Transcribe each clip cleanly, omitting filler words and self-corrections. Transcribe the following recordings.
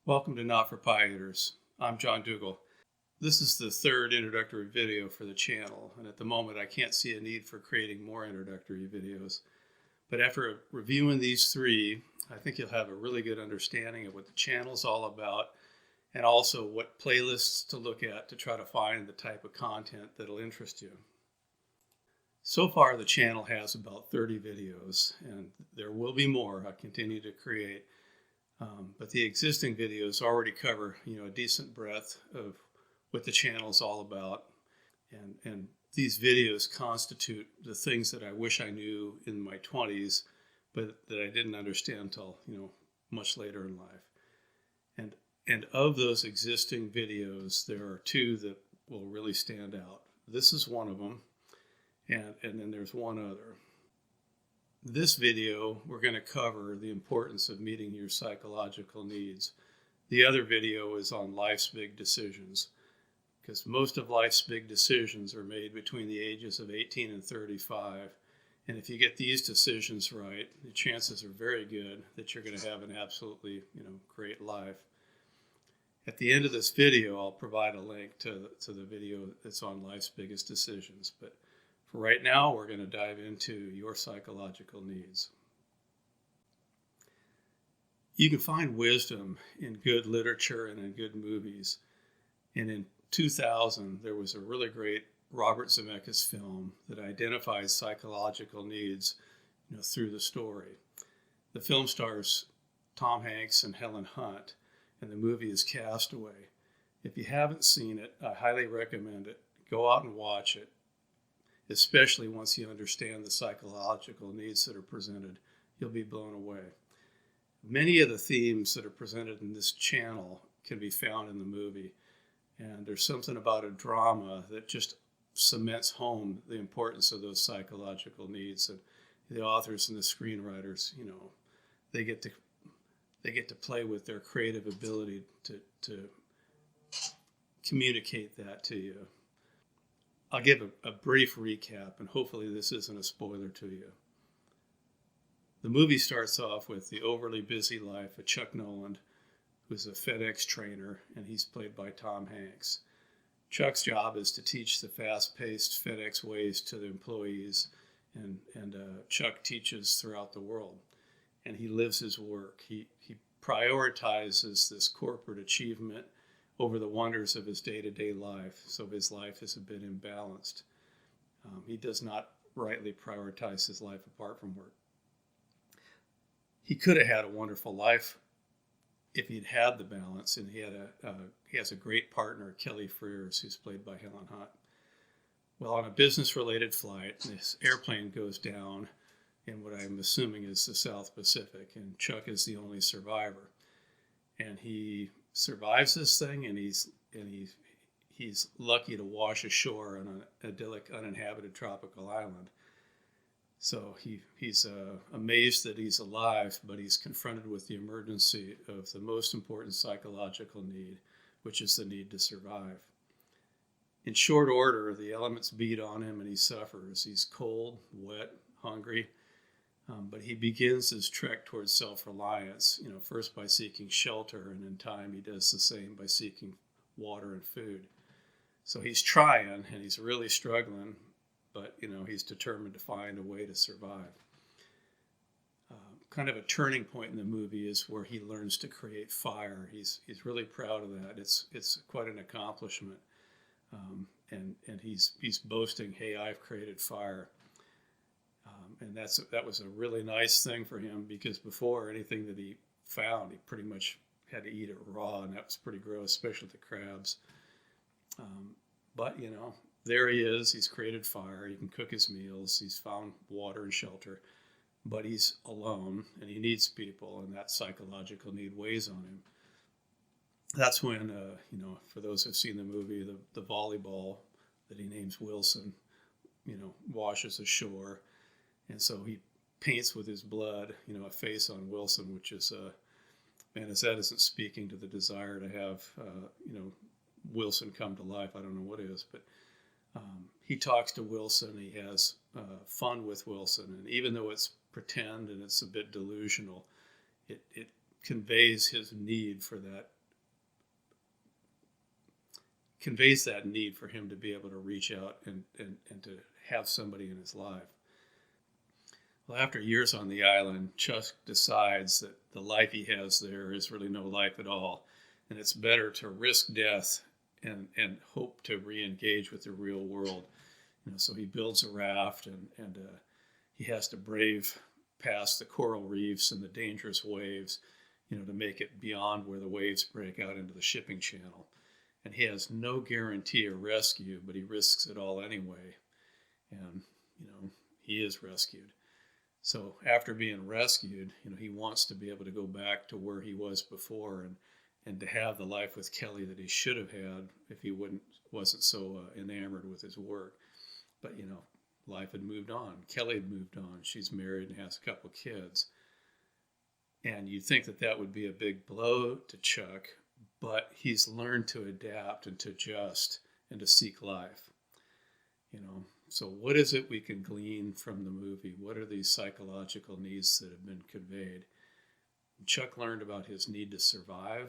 Welcome to Not for Pieters. I'm John Dougal. This is the third introductory video for the channel, and at the moment I can't see a need for creating more introductory videos. But after reviewing these three, I think you'll have a really good understanding of what the channel's all about and also what playlists to look at to try to find the type of content that'll interest you. So far the channel has about 30 videos, and there will be more I continue to create. But the existing videos already cover, a decent breadth of what the channel is all about. And these videos constitute the things that I wish I knew in my 20s, but that I didn't understand until, much later in life. And of those existing videos, there are two that will really stand out. This is one of them, and then there's one other. This video, we're going to cover the importance of meeting your psychological needs. The other video is on life's big decisions, because most of life's big decisions are made between the ages of 18 and 35. And if you get these decisions right, the chances are very good that you're going to have an absolutely, great life. At the end of this video, I'll provide a link to the video that's on life's biggest decisions. But for right now, we're going to dive into your psychological needs. You can find wisdom in good literature and in good movies. And in 2000, there was a really great Robert Zemeckis film that identifies psychological needs, through the story. The film stars Tom Hanks and Helen Hunt, and the movie is Castaway. If you haven't seen it, I highly recommend it. Go out and watch it, especially once you understand the psychological needs that are presented. You'll be blown away. Many of the themes that are presented in this channel can be found in the movie, and there's something about a drama that just cements home the importance of those psychological needs. And the authors and the screenwriters, they get to play with their creative ability to communicate that to you. I'll give a brief recap, and hopefully this isn't a spoiler to you. The movie starts off with the overly busy life of Chuck Noland, who's a FedEx trainer, and he's played by Tom Hanks. Chuck's job is to teach the fast-paced FedEx ways to the employees, and Chuck teaches throughout the world, and he lives his work. He prioritizes this corporate achievement over the wonders of his day-to-day life, so his life is a bit imbalanced. He does not rightly prioritize his life apart from work. He could have had a wonderful life if he'd had the balance, and he has a great partner, Kelly Frears, who's played by Helen Hunt. Well, on a business-related flight, this airplane goes down in what I'm assuming is the South Pacific, and Chuck is the only survivor. And he survives this thing, and he's lucky to wash ashore on an idyllic, uninhabited tropical island. So he's amazed that he's alive, but he's confronted with the emergency of the most important psychological need, which is the need to survive. In short order, the elements beat on him and he suffers. He's cold, wet, hungry, but he begins his trek towards self-reliance, first by seeking shelter, and in time he does the same by seeking water and food. So he's trying, and he's really struggling, but, he's determined to find a way to survive. Kind of a turning point in the movie is where he learns to create fire. He's really proud of that. It's quite an accomplishment. And he's boasting, "Hey, I've created fire." And that was a really nice thing for him, because before, anything that he found, he pretty much had to eat it raw, and that was pretty gross, especially the crabs. But, there he is. He's created fire. He can cook his meals. He's found water and shelter. But he's alone, and he needs people, and that psychological need weighs on him. That's when, for those who've seen the movie, the volleyball that he names Wilson, washes ashore. And so he paints with his blood, a face on Wilson, which is, as that isn't speaking to the desire to have, Wilson come to life. I don't know what is, but he talks to Wilson. He has fun with Wilson. And even though it's pretend and it's a bit delusional, it conveys his need for that conveys that need for him to be able to reach out and to have somebody in his life. Well, after years on the island, Chuck decides that the life he has there is really no life at all, and it's better to risk death and hope to re-engage with the real world. So he builds a raft, and he has to brave past the coral reefs and the dangerous waves, to make it beyond where the waves break out into the shipping channel. And he has no guarantee of rescue, but he risks it all anyway. And, he is rescued. So after being rescued, he wants to be able to go back to where he was before and to have the life with Kelly that he should have had if he wasn't so enamored with his work. But, life had moved on. Kelly had moved on. She's married and has a couple of kids. And you'd think that would be a big blow to Chuck, but he's learned to adapt and to adjust and to seek life. So what is it we can glean from the movie? What are these psychological needs that have been conveyed? Chuck learned about his need to survive,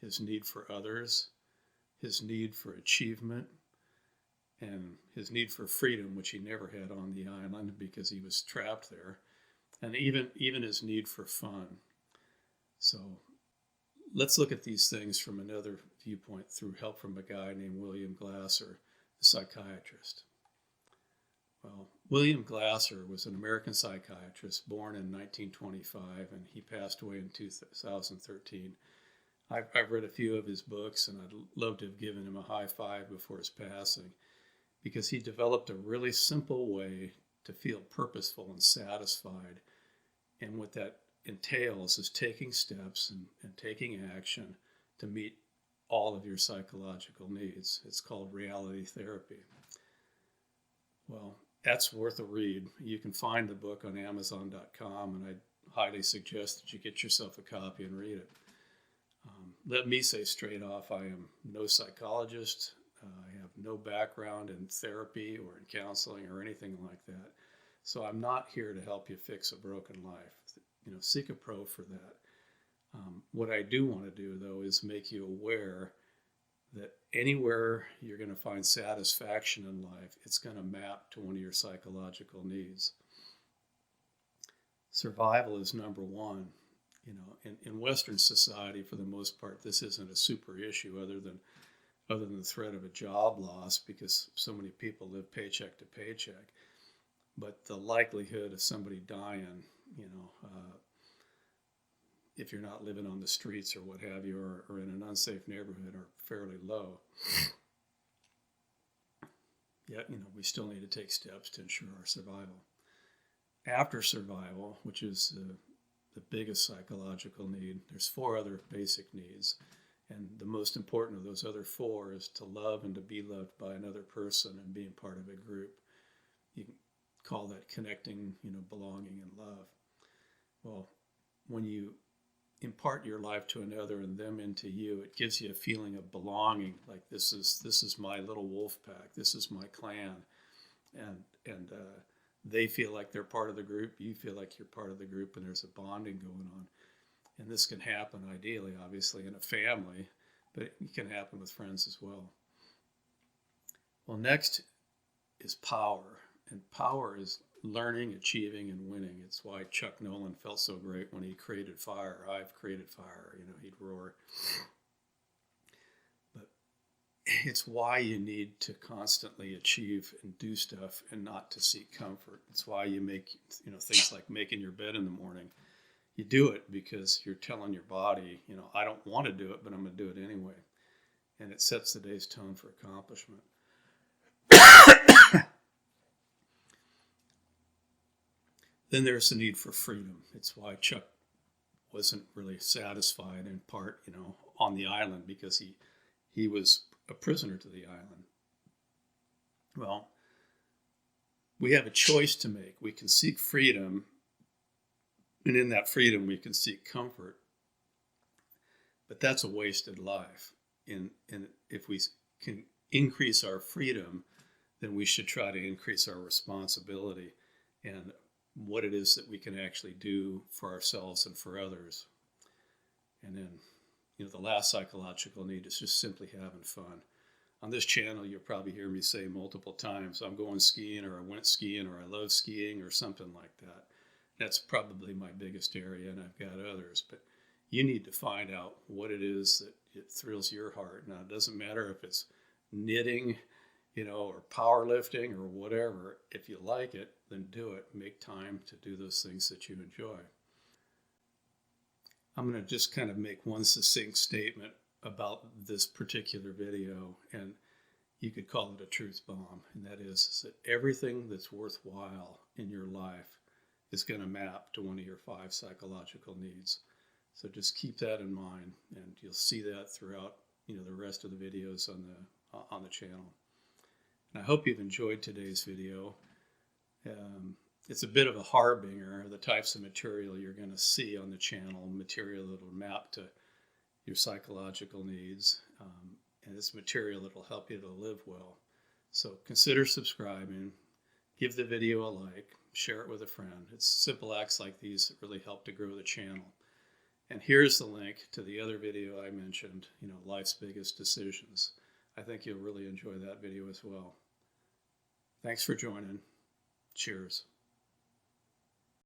his need for others, his need for achievement, and his need for freedom, which he never had on the island because he was trapped there, and even his need for fun. So let's look at these things from another viewpoint through help from a guy named William Glasser, the psychiatrist. Well, William Glasser was an American psychiatrist born in 1925, and he passed away in 2013. I've read a few of his books, and I'd love to have given him a high five before his passing, because he developed a really simple way to feel purposeful and satisfied. And what that entails is taking steps and taking action to meet all of your psychological needs. It's called reality therapy. Well, that's worth a read. You can find the book on Amazon.com, and I'd highly suggest that you get yourself a copy and read it. Let me say straight off, I am no psychologist. I have no background in therapy or in counseling or anything like that. So I'm not here to help you fix a broken life. Seek a pro for that. What I do want to do, though, is make you aware that anywhere you're going to find satisfaction in life, it's going to map to one of your psychological needs. Survival is number one. In Western society, for the most part, this isn't a super issue other than the threat of a job loss, because so many people live paycheck to paycheck. But the likelihood of somebody dying, if you're not living on the streets or what have you, or in an unsafe neighborhood, are fairly low. Yet, we still need to take steps to ensure our survival. After survival, which is the biggest psychological need, there's 4 other basic needs. And the most important of those other 4 is to love and to be loved by another person and being part of a group. You can call that connecting, belonging and love. Well, when you impart your life to another and them into you, it gives you a feeling of belonging, like this is my little wolf pack, this is my clan, and they feel like they're part of the group, you feel like you're part of the group, and there's a bonding going on. And this can happen ideally, obviously, in a family, but it can happen with friends as well. Well, next is power, and power is learning, achieving, and winning. It's why Chuck Nolan felt so great when he created fire. I've created fire, he'd roar. But it's why you need to constantly achieve and do stuff and not to seek comfort. It's why you make, things like making your bed in the morning. You do it because you're telling your body, I don't want to do it, but I'm going to do it anyway. And it sets the day's tone for accomplishment. Then there's the need for freedom. It's why Chuck wasn't really satisfied in part, on the island, because he was a prisoner to the island. Well, we have a choice to make. We can seek freedom, and in that freedom we can seek comfort. But that's a wasted life. And if we can increase our freedom, then we should try to increase our responsibility and what it is that we can actually do for ourselves and for others. And then, the last psychological need is just simply having fun. On this channel, you'll probably hear me say multiple times, I'm going skiing, or I went skiing, or I love skiing, or something like that. That's probably my biggest area, and I've got others. But you need to find out what it is that it thrills your heart. Now, it doesn't matter if it's knitting, or powerlifting or whatever. If you like it, then do it. Make time to do those things that you enjoy. I'm going to just kind of make one succinct statement about this particular video, and you could call it a truth bomb, and that is that everything that's worthwhile in your life is going to map to one of your 5 psychological needs. So just keep that in mind, and you'll see that throughout the rest of the videos on the channel. And I hope you've enjoyed today's video. It's a bit of a harbinger of the types of material you're going to see on the channel, material that will map to your psychological needs, and it's material that will help you to live well. So consider subscribing, give the video a like, share it with a friend. It's simple acts like these that really help to grow the channel. And here's the link to the other video I mentioned, Life's Biggest Decisions. I think you'll really enjoy that video as well. Thanks for joining. Cheers.